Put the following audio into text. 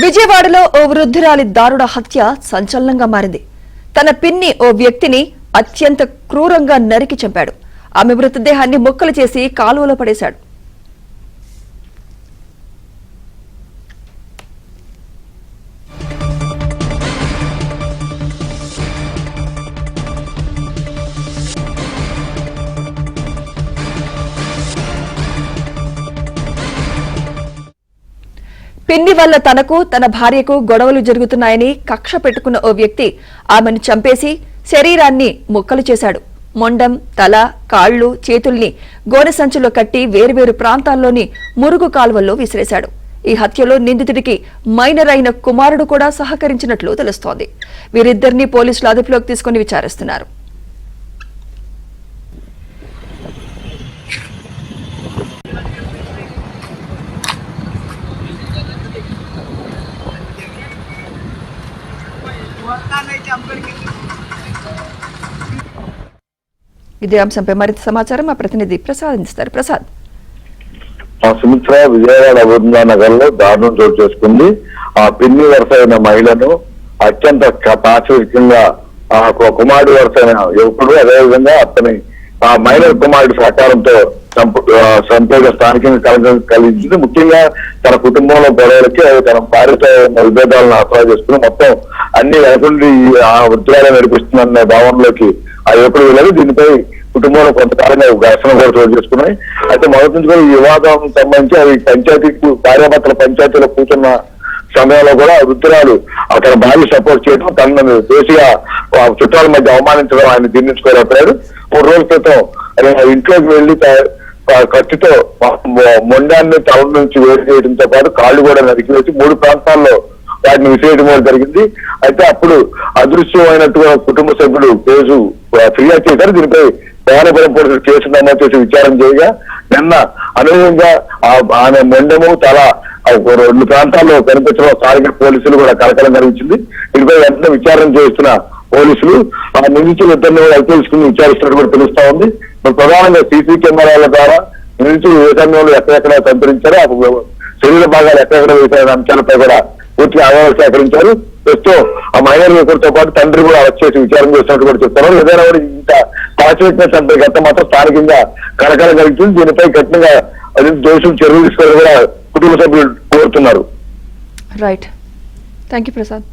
విజయవాడలో ఓ వృద్ధురాలి దారుణ హత్య సంచలనంగా మారింది. తన పిన్ని ఓ వ్యక్తిని అత్యంత క్రూరంగా నరికి చంపాడు. ఆమె మృతదేహాన్ని ముక్కలు చేసి కాలువలో పడేశాడు. పిన్ని వల్ల తనకు తన భార్యకు గొడవలు జరుగుతున్నాయని కక్ష పెట్టుకున్న ఓ వ్యక్తి ఆమెను చంపేసి శరీరాన్ని ముక్కలు చేశాడు. మొండం, తల, కాళ్లు, చేతుల్ని గోనె సంచులో కట్టి వేర్వేరు ప్రాంతాల్లోని మురుగు కాల్వల్లో విసిరేశాడు. ఈ హత్యలో నిందితుడికి మైనర్ అయిన కుమారుడు కూడా సహకరించినట్లు తెలుస్తోంది. వీరిద్దరినీ పోలీసులు అదుపులోకి తీసుకుని విచారిస్తున్నారు. ఇదే అంశంపై మరింత సమాచారం మా ప్రతినిధి ప్రసాద్ అందిస్తారు. ప్రసాద్, సుమిత్ర విజయవాడ నగర్ లో దారుణం చోటు చేసుకుంది. ఆ పిన్ని వరుస అయిన మహిళను అత్యంత పాశవికంగా కుమారుడు వరుస అయిన యువకుడు, అదేవిధంగా అతని ఆ మైనర్ కుమారుడు సహకారంతో సంపేగా స్థానికంగా కలిగించింది. ముఖ్యంగా తన కుటుంబంలో గొడవలకి తన భార్యతో విభేదాలను ఆసరా చేసుకుని మొత్తం అన్ని వెనకుండి ఆ వృత్తులను నడిపిస్తుందన్న భావనలోకి ఆ యువకుడు వెళ్ళారు. దీనిపై కుటుంబంలో కొంతకాలంగా ఘర్షణ కూడా చోటు చేసుకున్నాయి. అయితే మొదటి నుంచి కూడా ఈ వివాదం సంబంధించి అవి పంచాయతీకి భార్యాభర్తల పంచాయతీలో కూర్చున్న సమయంలో కూడా వృద్ధురాలు అతని భార్య సపోర్ట్ చేయడం, తనను దోషిగా చుట్టాల మధ్య అవమానించడం ఆయన జీర్ణించుకోలేకపోయాడు. 3 రోజుల క్రితం ఇంట్లోకి వెళ్లి కత్తితో మొండాన్ని తల నుంచి వేడి చేయడంతో పాటు కాళ్ళు కూడా నరికి వేసి 3 ప్రాంతాల్లో వాటిని విసిరేయడం కూడా జరిగింది. అయితే అప్పుడు అదృశ్యమైనట్టుగా కుటుంబ సభ్యులు కేసు ఫిర్యాదు చేశారు. దీనిపై దయానపురం పోలీసులు కేసు నమోదు చేసి విచారణ చేయగా నిన్న అనుగుణంగా ఆమె మొండము తల 2 ప్రాంతాల్లో కనిపించడం స్థానిక పోలీసులు కూడా కలకలం కలిగించింది. దీనిపై వెంటనే విచారణ చేస్తున్న పోలీసులు ఆ నిందితులు ఇద్దరిని కూడా తెలుసుకుని విచారిస్తున్నట్టు కూడా తెలుస్తా ఉంది. ప్రధానంగా సీసీ కెమెరాల ద్వారా నిందితులు ఏ సమయంలో ఎక్కడెక్కడ సంతరించారో శరీర భాగాలు ఎక్కడెక్కడ వేసిన అంశాలపై కూడా పూర్తిగా ఆధారాలు సేకరించారు. ప్రస్తుతం ఆ మైనర్ యువకుడితో పాటు తండ్రి కూడా అరెస్ట్ చేసి విచారణ చేస్తున్నట్టు కూడా చెప్తున్నారు. ఏదైనా కూడా ఇంత పాశ్వికత చంపే ఘట్టం మాత్రం స్థానికంగా కలకలం కలిగించింది. దీనిపై కఠినంగా దోషులు చర్యలు తీసుకోవాలని కూడా కుటుంబ సభ్యులు కోరుతున్నారు. Right, thank you Prasad.